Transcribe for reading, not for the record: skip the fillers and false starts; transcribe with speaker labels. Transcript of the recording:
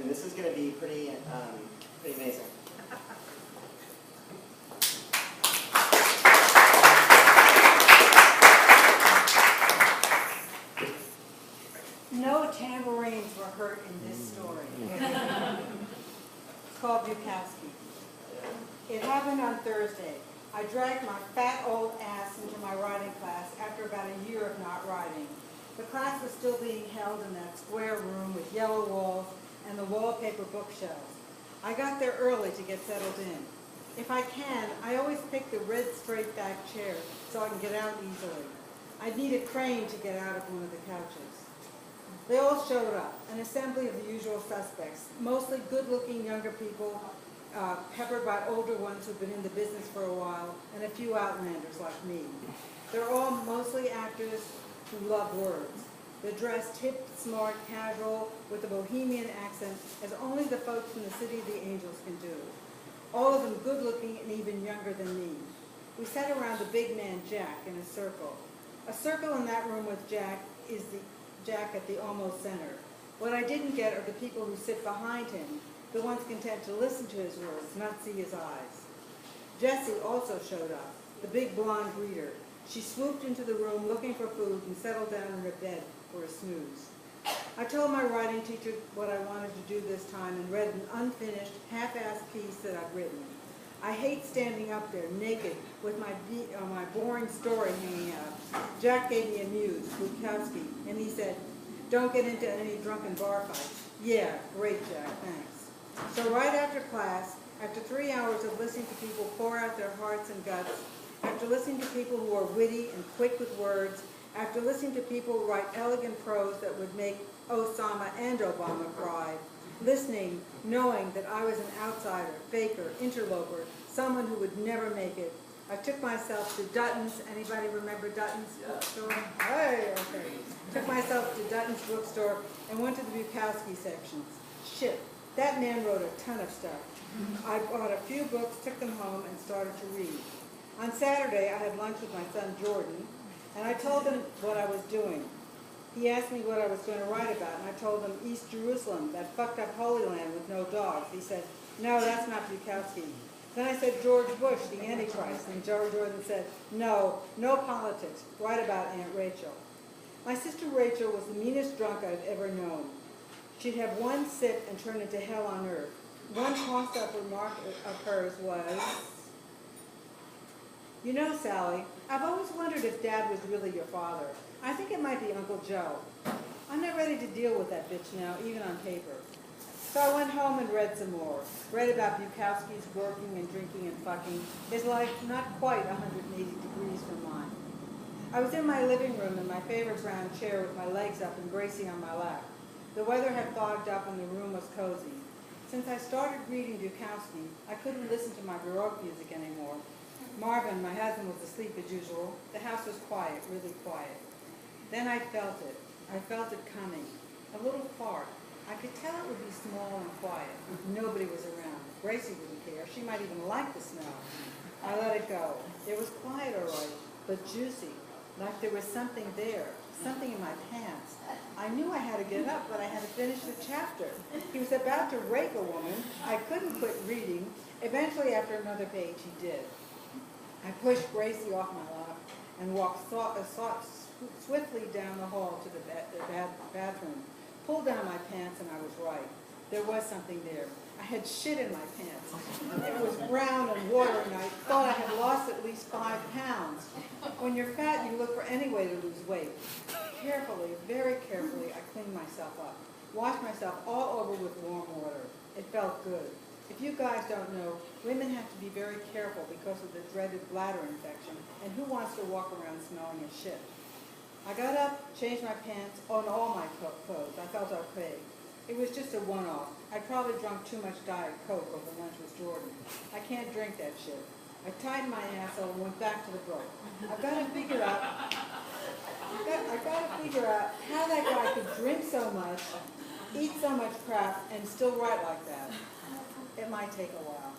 Speaker 1: and this is going to be pretty amazing.
Speaker 2: No tambourines were hurt in this story. It's called Bukowski. It happened on Thursday. I dragged my fat old ass into my writing class after about a year of not writing. The class was still being held in that square room with yellow walls and the wallpaper bookshelves. I got there early to get settled in. If I can, I always pick the red straight-back chair so I can get out easily. I'd need a crane to get out of one of the couches. They all showed up, an assembly of the usual suspects, mostly good-looking younger people, peppered by older ones who've been in the business for a while, and a few outlanders like me. They're all mostly actors who love words. They're dressed hip, smart, casual, with a bohemian accent, as only the folks from the City of the Angels can do. All of them good-looking and even younger than me. We sat around the big man, Jack, in a circle. A circle in that room with Jack is Jack at the almost center. What I didn't get are the people who sit behind him, the ones content to listen to his words, not see his eyes. Jessie also showed up, the big blonde reader. She swooped into the room looking for food and settled down in her bed for a snooze. I told my writing teacher what I wanted to do this time and read an unfinished, half-assed piece that I'd written. I hate standing up there naked with my boring story hanging out. Jack gave me a muse, Bukowski, and he said, "Don't get into any drunken bar fights." "Yeah, great, Jack, thanks." So right after class, after 3 hours of listening to people pour out their hearts and guts, after listening to people who are witty and quick with words, after listening to people who write elegant prose that would make Osama and Obama cry, listening, knowing that I was an outsider, faker, interloper, someone who would never make it, I took myself to Dutton's. Anybody remember Dutton's bookstore? Hey, okay. Took myself to Dutton's bookstore and went to the Bukowski sections. Shit, that man wrote a ton of stuff. I bought a few books, took them home, and started to read. On Saturday, I had lunch with my son Jordan, and I told him what I was doing. He asked me what I was going to write about, and I told him East Jerusalem, that fucked up Holy Land with no dogs. He said, "No, that's not Bukowski." Then I said George Bush, the Antichrist, and Jordan said, "No, no politics. Write about Aunt Rachel." My sister Rachel was the meanest drunk I've ever known. She'd have one sip and turn into hell on earth. One tossed-up remark of hers was, "You know, Sally, I've always wondered if Dad was really your father. I think it might be Uncle Joe. I'm not ready to deal with that bitch now, even on paper." So I went home and read some more. Read about Bukowski's working and drinking and fucking. His life not quite 180 degrees from mine. I was in my living room in my favorite brown chair with my legs up and Gracie on my lap. The weather had fogged up and the room was cozy. Since I started reading Bukowski, I couldn't listen to my Baroque music anymore. Marvin, my husband, was asleep as usual. The house was quiet, really quiet. Then I felt it. I felt it coming. A little fart. I could tell it would be small and quiet. Nobody was around. Gracie wouldn't care. She might even like the smell. I let it go. It was quiet, all right, but juicy, like there was something there, something in my pants. I knew I had to get up, but I had to finish the chapter. He was about to rape a woman. I couldn't quit reading. Eventually, after another page, he did. I pushed Gracie off my lap and walked swiftly down the hall to the bathroom. Pulled down my pants and I was right. There was something there. I had shit in my pants. It was brown and watery and I thought I had lost at least 5 pounds. When you're fat, you look for any way to lose weight. Carefully, very carefully, I cleaned myself up. Washed myself all over with warm water. It felt good. If you guys don't know, women have to be very careful because of the dreaded bladder infection, and who wants to walk around smelling of shit? I got up, changed my pants, on all my clothes. I felt okay. It was just a one-off. I probably drunk too much Diet Coke over lunch with Jordan. I can't drink that shit. I tied my asshole and went back to the book. I've got to figure out how that guy could drink so much, eat so much crap, and still write like that. It might take a while.